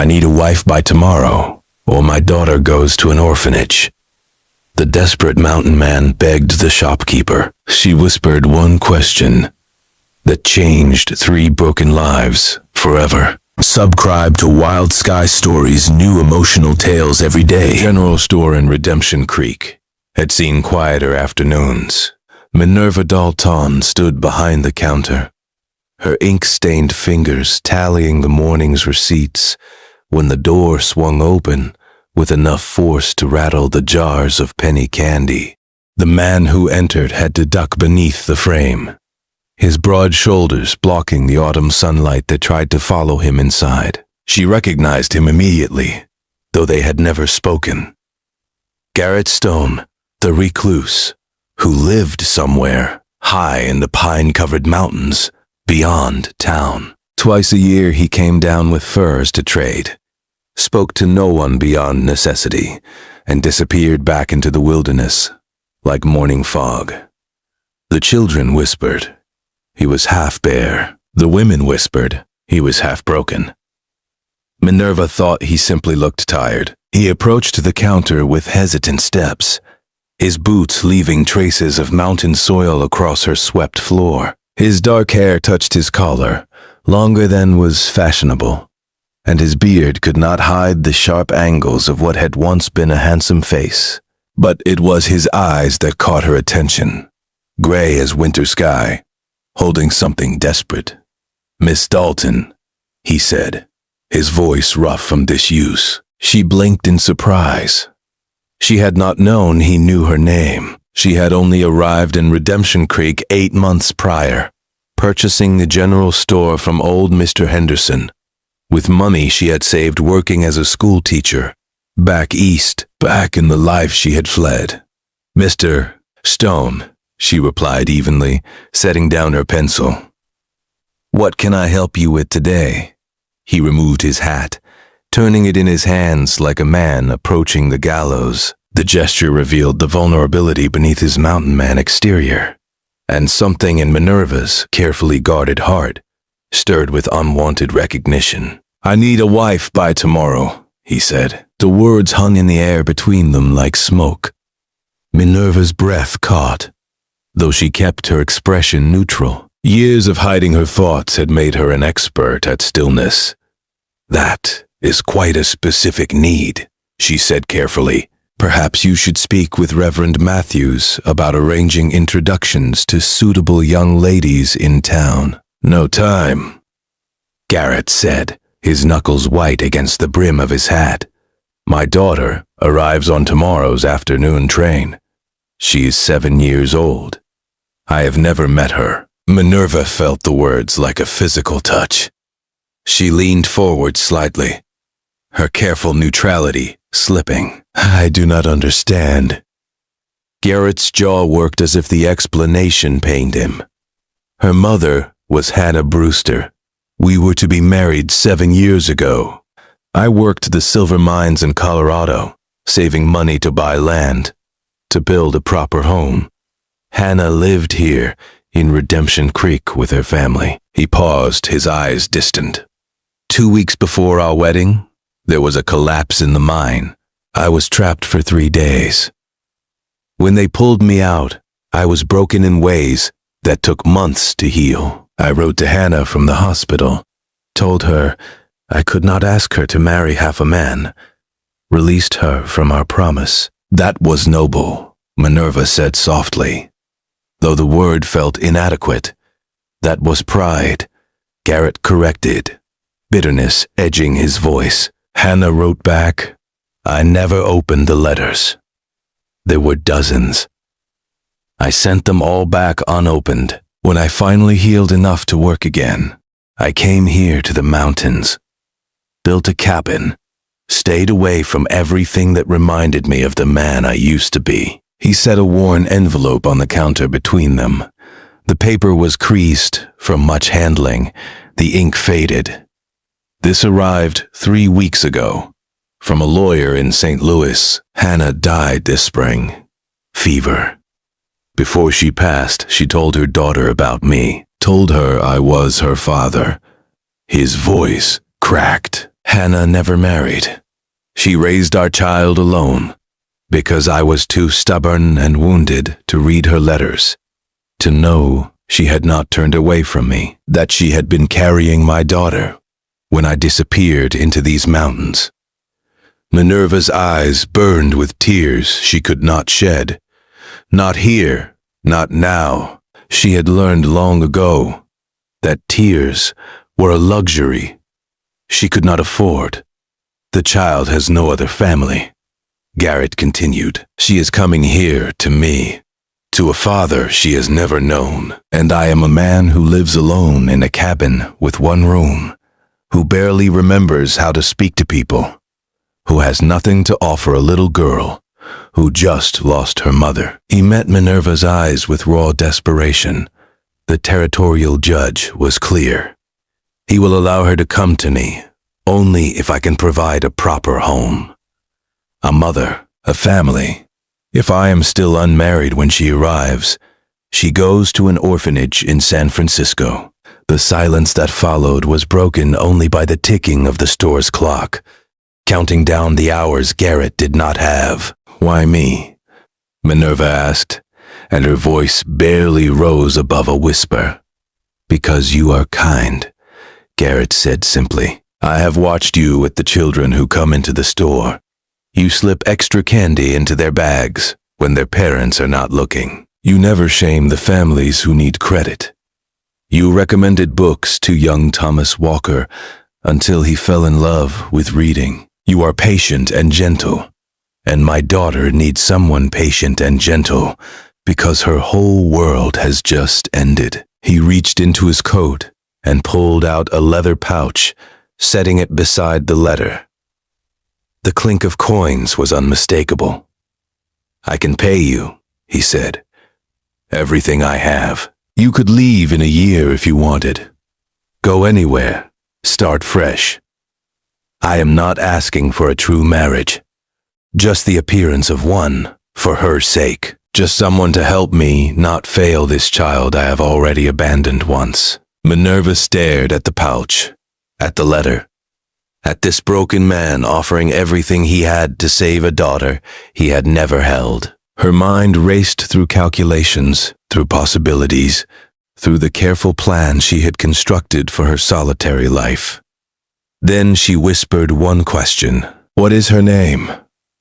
need a wife by tomorrow, or my daughter goes to an orphanage." The desperate mountain man begged the shopkeeper. She whispered one question that changed 3 broken lives forever. Subscribe to Wild Sky Stories' new emotional tales every day. The general store in Redemption Creek had seen quieter afternoons. Minerva Dalton stood behind the counter, her ink-stained fingers tallying the morning's receipts when the door swung open with enough force to rattle the jars of penny candy. The man who entered had to duck beneath the frame, his broad shoulders blocking the autumn sunlight that tried to follow him inside. She recognized him immediately, though they had never spoken. Garrett Stone, the recluse, who lived somewhere high in the pine-covered mountains beyond town. Twice a year he came down with furs to trade, spoke to no one beyond necessity, and disappeared back into the wilderness like morning fog. The children whispered he was half bare. The women whispered he was half broken. Minerva thought he simply looked tired. He approached the counter with hesitant steps, his boots leaving traces of mountain soil across her swept floor. His dark hair touched his collar, longer than was fashionable, and his beard could not hide the sharp angles of what had once been a handsome face. But it was his eyes that caught her attention, gray as winter sky, holding something desperate. "Miss Dalton," he said, his voice rough from disuse. She blinked in surprise. She had not known he knew her name. She had only arrived in Redemption Creek 8 months prior, purchasing the general store from old Mr. Henderson, with money she had saved working as a school teacher, back east, back in the life she had fled. "Mr. Stone," she replied evenly, setting down her pencil. "What can I help you with today?" He removed his hat, turning it in his hands like a man approaching the gallows. The gesture revealed the vulnerability beneath his mountain man exterior, and something in Minerva's carefully guarded heart stirred with unwanted recognition. "I need a wife by tomorrow," he said. The words hung in the air between them like smoke. Minerva's breath caught, though she kept her expression neutral. Years of hiding her thoughts had made her an expert at stillness. "That is quite a specific need," she said carefully. "Perhaps you should speak with Reverend Matthews about arranging introductions to suitable young ladies in town." "No time," Garrett said, his knuckles white against the brim of his hat. "My daughter arrives on tomorrow's afternoon train. She is 7 years old. I have never met her." Minerva felt the words like a physical touch. She leaned forward slightly, her careful neutrality slipping. "I do not understand." Garrett's jaw worked as if the explanation pained him. "Her mother was Hannah Brewster. We were to be married 7 years ago. I worked the silver mines in Colorado, saving money to buy land, to build a proper home. Hannah lived here in Redemption Creek with her family." He paused, his eyes distant. 2 weeks before our wedding, there was a collapse in the mine. I was trapped for 3 days. When they pulled me out, I was broken in ways that took months to heal. I wrote to Hannah from the hospital, told her I could not ask her to marry half a man, released her from our promise. "That was noble," Minerva said softly, though the word felt inadequate. "That was pride," Garrett corrected, bitterness edging his voice. Hannah wrote back, "I never opened the letters. There were dozens. I sent them all back unopened. When I finally healed enough to work again, I came here to the mountains, built a cabin, stayed away from everything that reminded me of the man I used to be." He set a worn envelope on the counter between them. The paper was creased from much handling, the ink faded. "This arrived 3 weeks ago, from a lawyer in St. Louis. Hannah died this spring. Fever. Before she passed, she told her daughter about me, told her I was her father." His voice cracked. Hannah never married. She raised our child alone, because I was too stubborn and wounded to read her letters, to know she had not turned away from me, that she had been carrying my daughter when I disappeared into these mountains. Minerva's eyes burned with tears she could not shed. Not here, not now. She had learned long ago that tears were a luxury she could not afford. The child has no other family. Garrett continued. She is coming here to me, to a father she has never known, and I am a man who lives alone in a cabin with one room, who barely remembers how to speak to people, who has nothing to offer a little girl who just lost her mother. He met Minerva's eyes with raw desperation. The territorial judge was clear. He will allow her to come to me only if I can provide a proper home, a mother, a family. If I am still unmarried when she arrives, she goes to an orphanage in San Francisco. The silence that followed was broken only by the ticking of the store's clock, counting down the hours Garrett did not have. Why me? Minerva asked, and her voice barely rose above a whisper. Because you are kind, Garrett said simply. I have watched you with the children who come into the store. You slip extra candy into their bags when their parents are not looking. You never shame the families who need credit. You recommended books to young Thomas Walker until he fell in love with reading. You are patient and gentle, and my daughter needs someone patient and gentle because her whole world has just ended. He reached into his coat and pulled out a leather pouch, setting it beside the letter. The clink of coins was unmistakable. I can pay you, he said. Everything I have. You could leave in a year if you wanted. Go anywhere. Start fresh. I am not asking for a true marriage. Just the appearance of one, for her sake. Just someone to help me not fail this child I have already abandoned once. Minerva stared at the pouch, at the letter, at this broken man offering everything he had to save a daughter he had never held. Her mind raced through calculations, through possibilities, through the careful plan she had constructed for her solitary life. Then she whispered one question. What is her name?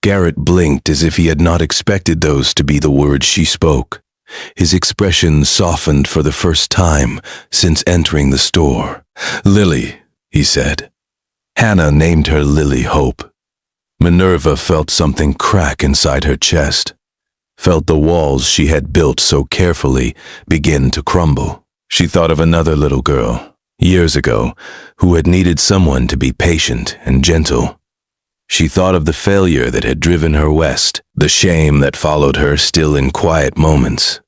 Garrett blinked as if he had not expected those to be the words she spoke. His expression softened for the first time since entering the store. Lily, he said. Hannah named her Lily Hope. Minerva felt something crack inside her chest, felt the walls she had built so carefully begin to crumble. She thought of another little girl, years ago, who had needed someone to be patient and gentle. She thought of the failure that had driven her west, the shame that followed her still in quiet moments,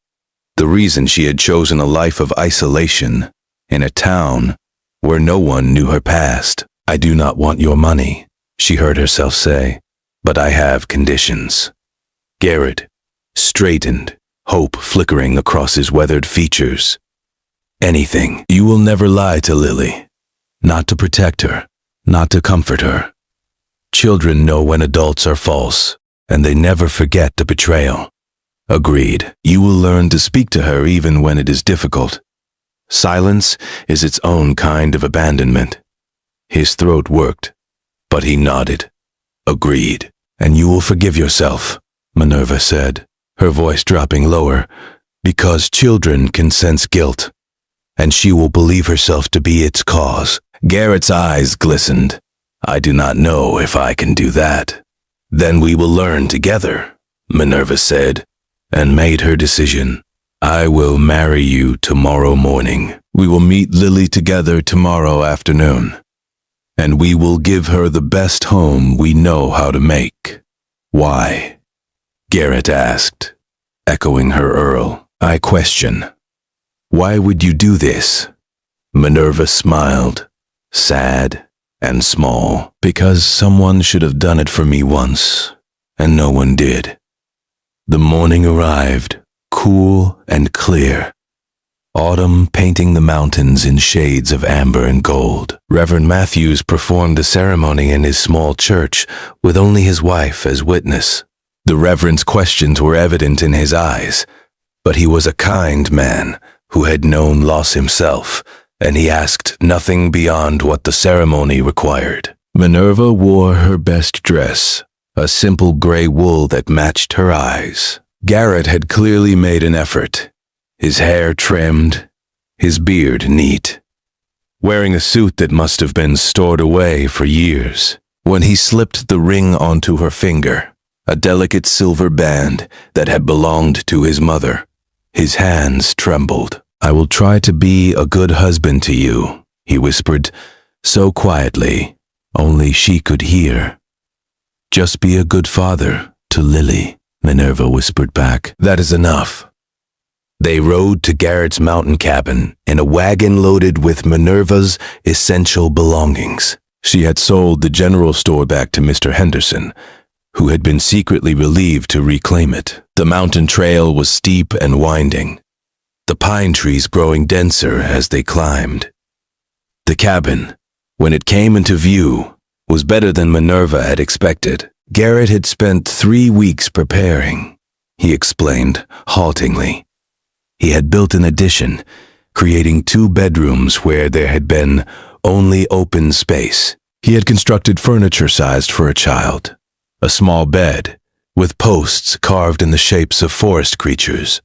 the reason she had chosen a life of isolation in a town where no one knew her past. I do not want your money, she heard herself say, but I have conditions. Garrett straightened, hope flickering across his weathered features. Anything. You will never lie to Lily, not to protect her, not to comfort her. Children know when adults are false, and they never forget the betrayal. Agreed. You will learn to speak to her even when it is difficult. Silence is its own kind of abandonment. His throat worked, but he nodded. Agreed. And you will forgive yourself, Minerva said, her voice dropping lower, because children can sense guilt, and she will believe herself to be its cause. Garrett's eyes glistened. I do not know if I can do that. Then we will learn together, Minerva said, and made her decision. I will marry you tomorrow morning. We will meet Lily together tomorrow afternoon, and we will give her the best home we know how to make. Why? Garrett asked, echoing her earl. I question. Why would you do this? Minerva smiled, sad and small. Because someone should have done it for me once, and no one did. The morning arrived, cool and clear. autumn painting the mountains in shades of amber and gold. Reverend Matthews performed the ceremony in his small church with only his wife as witness. The Reverend's questions were evident in his eyes, but he was a kind man who had known loss himself, and he asked nothing beyond what the ceremony required. Minerva wore her best dress, a simple gray wool that matched her eyes. Garrett had clearly made an effort, his hair trimmed, his beard neat, wearing a suit that must have been stored away for years. When he slipped the ring onto her finger, a delicate silver band that had belonged to his mother, his hands trembled. "I will try to be a good husband to you," he whispered, so quietly, only she could hear. "Just be a good father to Lily," Minerva whispered back. "That is enough." They rode to Garrett's mountain cabin in a wagon loaded with Minerva's essential belongings. She had sold the general store back to Mr. Henderson, who had been secretly relieved to reclaim it. The mountain trail was steep and winding, the pine trees growing denser as they climbed. The cabin, when it came into view, was better than Minerva had expected. Garrett had spent 3 weeks preparing, he explained haltingly. He had built an addition, creating 2 bedrooms where there had been only open space. He had constructed furniture sized for a child, a small bed with posts carved in the shapes of forest creatures,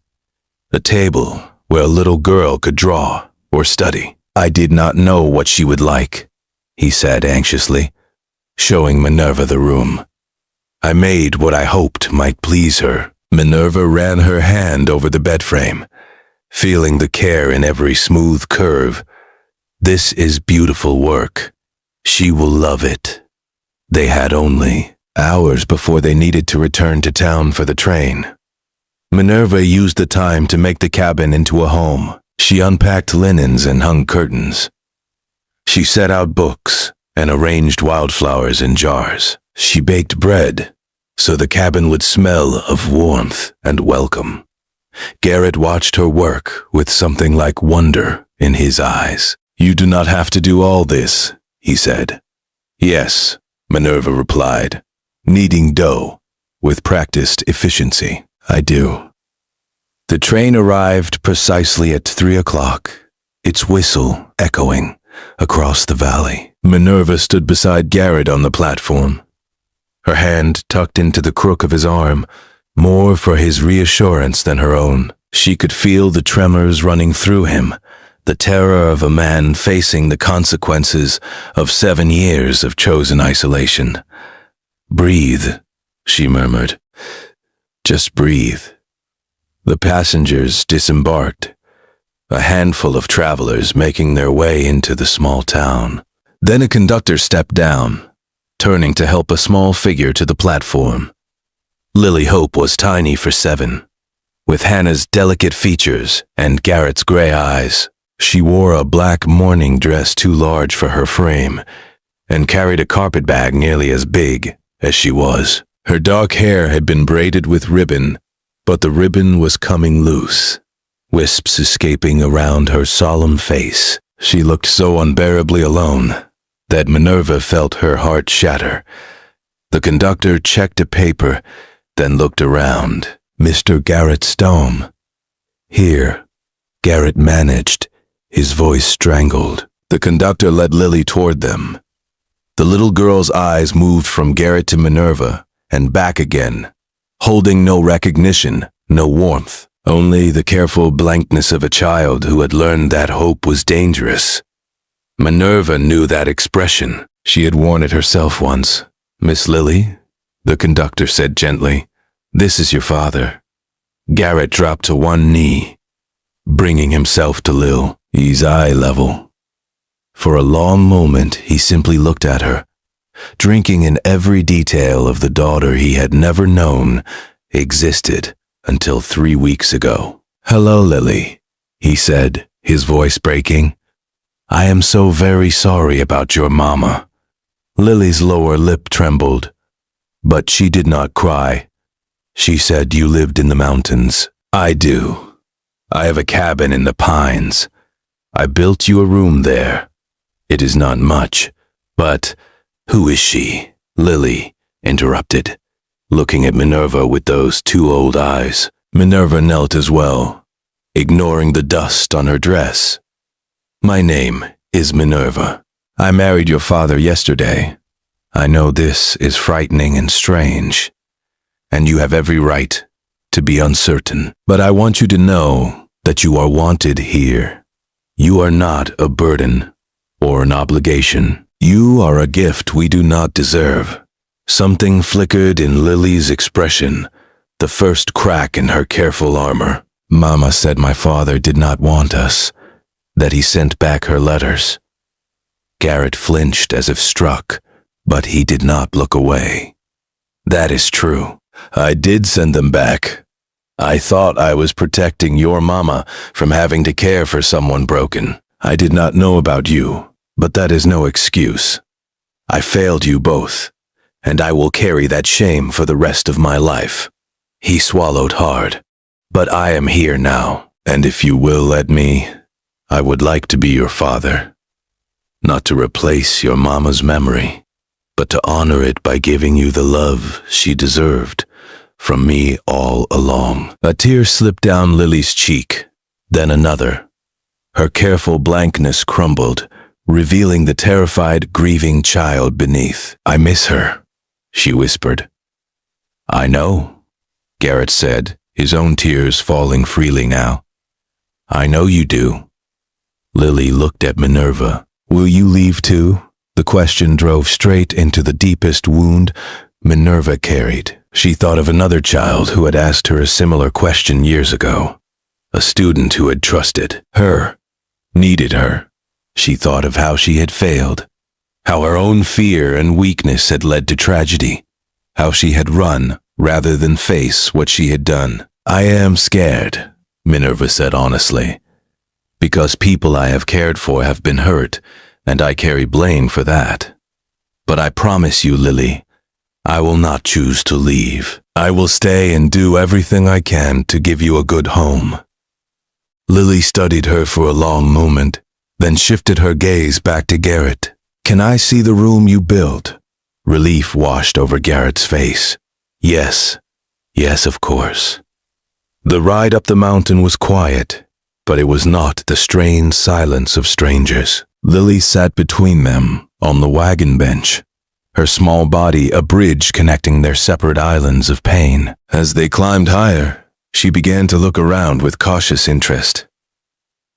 a table where a little girl could draw or study. "I did not know what she would like," he said anxiously, showing Minerva the room. "I made what I hoped might please her." Minerva ran her hand over the bed frame, feeling the care in every smooth curve. "This is beautiful work. She will love it." They had only hours before they needed to return to town for the train. Minerva used the time to make the cabin into a home. She unpacked linens and hung curtains. She set out books and arranged wildflowers in jars. She baked bread so the cabin would smell of warmth and welcome. Garrett watched her work with something like wonder in his eyes. "You do not have to do all this," he said. "Yes," Minerva replied, kneading dough with practiced efficiency. "I do." The train arrived precisely at 3 o'clock, its whistle echoing across the valley. Minerva stood beside Garrett on the platform, her hand tucked into the crook of his arm, more for his reassurance than her own. She could feel the tremors running through him, the terror of a man facing the consequences of 7 years of chosen isolation. "Breathe," she murmured. "Just breathe." The passengers disembarked, a handful of travelers making their way into the small town. Then a conductor stepped down, turning to help a small figure to the platform. Lily Hope was tiny for 7, with Hannah's delicate features and Garrett's gray eyes. She wore a black mourning dress too large for her frame and carried a carpet bag nearly as big as she was. Her dark hair had been braided with ribbon, but the ribbon was coming loose, wisps escaping around her solemn face. She looked so unbearably alone that Minerva felt her heart shatter. The conductor checked a paper, then looked around. "Mr. Garrett Stone." "Here," Garrett managed, his voice strangled. The conductor led Lily toward them. The little girl's eyes moved from Garrett to Minerva and back again, holding no recognition, no warmth, only the careful blankness of a child who had learned that hope was dangerous. Minerva knew that expression. She had worn it herself once. "Miss Lily," the conductor said gently, "this is your father." Garrett dropped to one knee, bringing himself to Lil, his eye level. For a long moment he simply looked at her, drinking in every detail of the daughter he had never known existed until 3 weeks ago. "Hello, Lily," he said, his voice breaking. "I am so very sorry about your mama." Lily's lower lip trembled, but she did not cry. She said, "You lived in the mountains." "I do. I have a cabin in the pines. I built you a room there. It is not much, but who is she? Lily interrupted, looking at Minerva with those two old eyes. Minerva knelt as well, ignoring the dust on her dress. My name is Minerva. I married your father yesterday. I know this is frightening and strange, and you have every right to be uncertain. But I want you to know that you are wanted here. You are not a burden or an obligation. You are a gift we do not deserve. Something flickered in Lily's expression, the first crack in her careful armor. Mama said my father did not want us, that he sent back her letters. Garrett flinched as if struck, but he did not look away. That is true. I did send them back. I thought I was protecting your mama from having to care for someone broken. I did not know about you, but that is no excuse. I failed you both, and I will carry that shame for the rest of my life. He swallowed hard. But I am here now, and if you will let me, I would like to be your father. Not to replace your mama's memory, but to honor it by giving you the love she deserved from me all along. A tear slipped down Lily's cheek, then another. Her careful blankness crumbled, revealing the terrified, grieving child beneath. I miss her, she whispered. I know, Garrett said, his own tears falling freely now. I know you do. Lily looked at Minerva. Will you leave too? The question drove straight into the deepest wound Minerva carried. She thought of another child who had asked her a similar question years ago. A student who had trusted her, needed her. She thought of how she had failed, how her own fear and weakness had led to tragedy, how she had run rather than face what she had done. I am scared, Minerva said honestly, because people I have cared for have been hurt, and I carry blame for that. But I promise you, Lily, I will not choose to leave. I will stay and do everything I can to give you a good home. Lily studied her for a long moment, then shifted her gaze back to Garrett. Can I see the room you built? Relief washed over Garrett's face. Yes, of course. The ride up the mountain was quiet, but it was not the strained silence of strangers. Lily sat between them on the wagon bench, her small body a bridge connecting their separate islands of pain. As they climbed higher, she began to look around with cautious interest.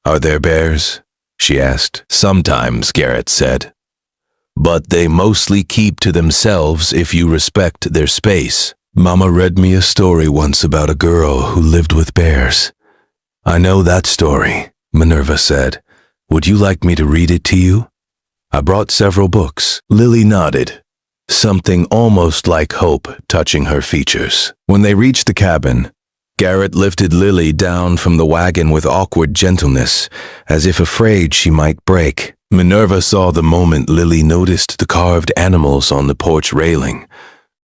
Are there bears? She asked. Sometimes, Garrett said. But they mostly keep to themselves if you respect their space. Mama read me a story once about a girl who lived with bears. I know that story, Minerva said. Would you like me to read it to you? I brought several books. Lily nodded, something almost like hope touching her features. When they reached the cabin, Garrett lifted Lily down from the wagon with awkward gentleness, as if afraid she might break. Minerva saw the moment Lily noticed the carved animals on the porch railing,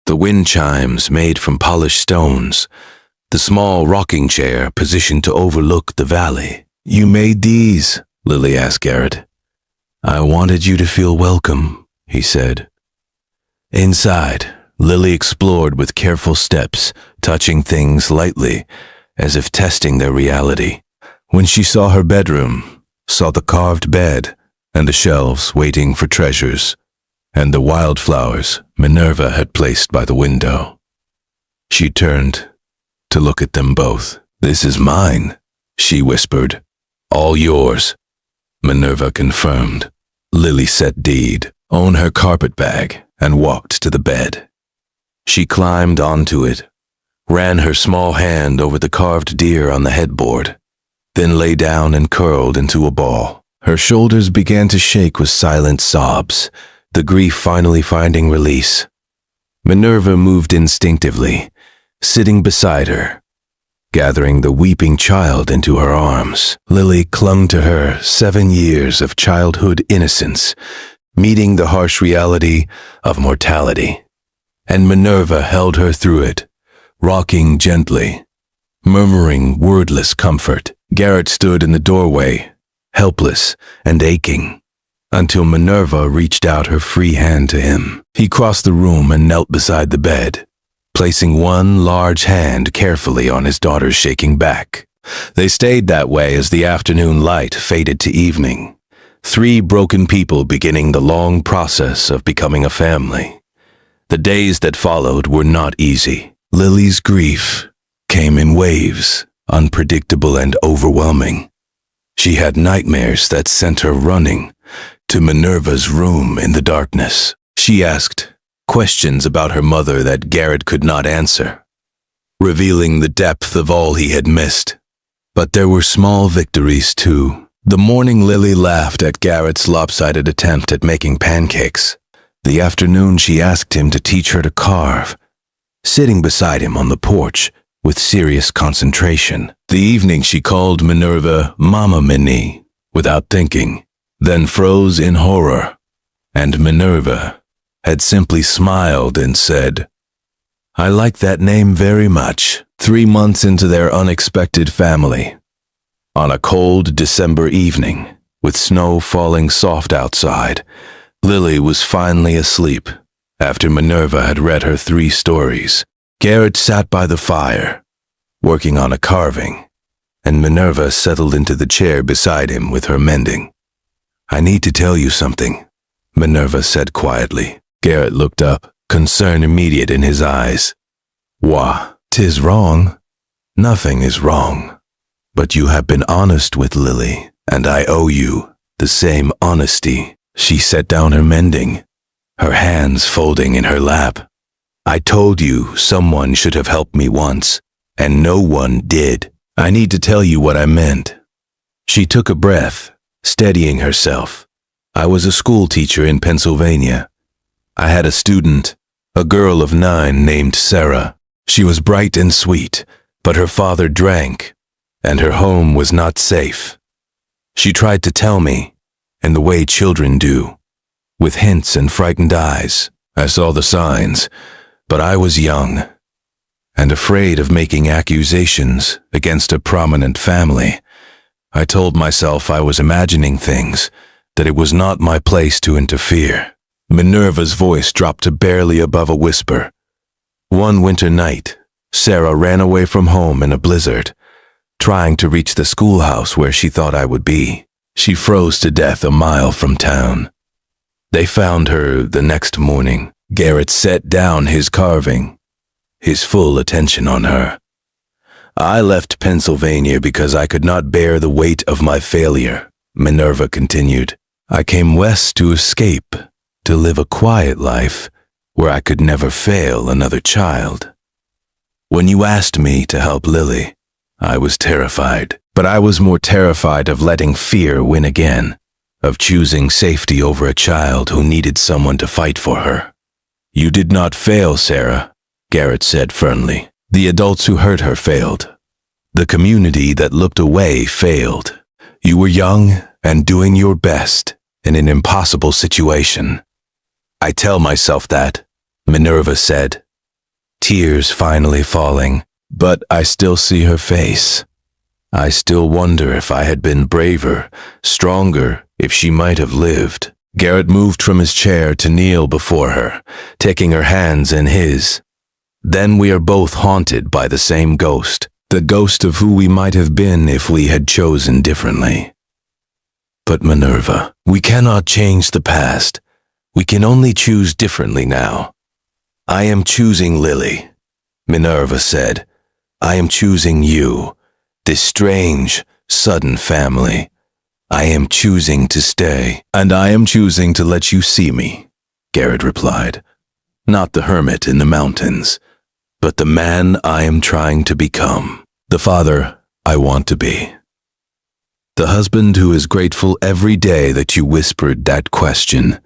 the wind chimes made from polished stones, the small rocking chair positioned to overlook the valley. You made these? Lily asked Garrett. I wanted you to feel welcome, he said. Inside, Lily explored with careful steps, touching things lightly, as if testing their reality. When she saw her bedroom, saw the carved bed, and the shelves waiting for treasures, and the wildflowers Minerva had placed by the window, she turned to look at them both. This is mine, she whispered. All yours, Minerva confirmed. Lily set deed on her carpet bag and walked to the bed. She climbed onto it, ran her small hand over the carved deer on the headboard, then lay down and curled into a ball. Her shoulders began to shake with silent sobs, the grief finally finding release. Minerva moved instinctively, sitting beside her, gathering the weeping child into her arms. Lily clung to her 7 years of childhood innocence, meeting the harsh reality of mortality. And Minerva held her through it, rocking gently, murmuring wordless comfort. Garrett stood in the doorway, helpless and aching, until Minerva reached out her free hand to him. He crossed the room and knelt beside the bed, placing one large hand carefully on his daughter's shaking back. They stayed that way as the afternoon light faded to evening, 3 broken people beginning the long process of becoming a family. The days that followed were not easy. Lily's grief came in waves, unpredictable and overwhelming. She had nightmares that sent her running to Minerva's room in the darkness. She asked questions about her mother that Garrett could not answer, revealing the depth of all he had missed. But there were small victories too. The morning Lily laughed at Garrett's lopsided attempt at making pancakes. The afternoon she asked him to teach her to carve, sitting beside him on the porch with serious concentration. The evening she called Minerva Mama Minnie without thinking, then froze in horror, and Minerva had simply smiled and said, "I like that name very much." 3 months into their unexpected family, on a cold December evening, with snow falling soft outside, Lily was finally asleep after Minerva had read her 3 stories. Garrett sat by the fire, working on a carving, and Minerva settled into the chair beside him with her mending. "I need to tell you something," Minerva said quietly. Garrett looked up, concern immediate in his eyes. "Wha? 'Tis wrong." "Nothing is wrong. But you have been honest with Lily, and I owe you the same honesty." She set down her mending, her hands folding in her lap. "I told you someone should have helped me once, and no one did. I need to tell you what I meant." She took a breath, steadying herself. "I was a school teacher in Pennsylvania. I had a student, a girl of 9 named Sarah. She was bright and sweet, but her father drank, and her home was not safe. She tried to tell me, in the way children do, with hints and frightened eyes. I saw the signs, but I was young, and afraid of making accusations against a prominent family. I told myself I was imagining things, that it was not my place to interfere." Minerva's voice dropped to barely above a whisper. "One winter night, Sarah ran away from home in a blizzard, trying to reach the schoolhouse where she thought I would be. She froze to death a mile from town. They found her the next morning." Garrett set down his carving, his full attention on her. "I left Pennsylvania because I could not bear the weight of my failure," Minerva continued. "I came west to escape, to live a quiet life where I could never fail another child. When you asked me to help Lily, I was terrified, but I was more terrified of letting fear win again, of choosing safety over a child who needed someone to fight for her." "You did not fail, Sarah," Garrett said firmly. "The adults who hurt her failed. The community that looked away failed. You were young and doing your best in an impossible situation." "I tell myself that," Minerva said, tears finally falling, "but I still see her face. I still wonder if I had been braver, stronger, if she might have lived." Garrett moved from his chair to kneel before her, taking her hands in his. "Then we are both haunted by the same ghost, the ghost of who we might have been if we had chosen differently. But Minerva, we cannot change the past. We can only choose differently now. I am choosing Lily," Minerva said. "I am choosing you, this strange, sudden family. I am choosing to stay, and I am choosing to let you see me," Garrett replied. "Not the hermit in the mountains, but the man I am trying to become, the father I want to be. The husband who is grateful every day that you whispered that question,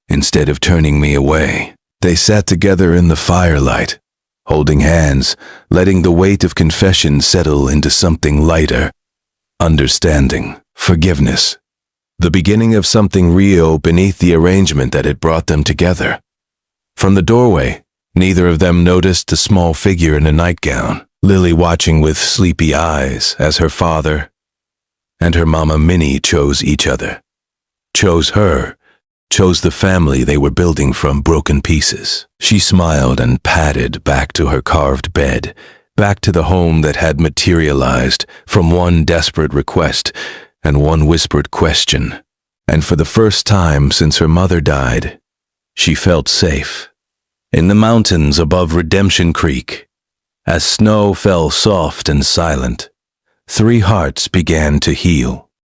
instead of turning me away." They sat together in the firelight, holding hands, letting the weight of confession settle into something lighter. Understanding, forgiveness, the beginning of something real beneath the arrangement that had brought them together. From the doorway, neither of them noticed the small figure in a nightgown, Lily watching with sleepy eyes as her father, and her mama Minnie chose each other. Chose her, chose the family they were building from broken pieces. She smiled and padded back to her carved bed, back to the home that had materialized from one desperate request and one whispered question. And for the first time since her mother died, she felt safe. In the mountains above Redemption Creek, as snow fell soft and silent, 3 hearts began to heal.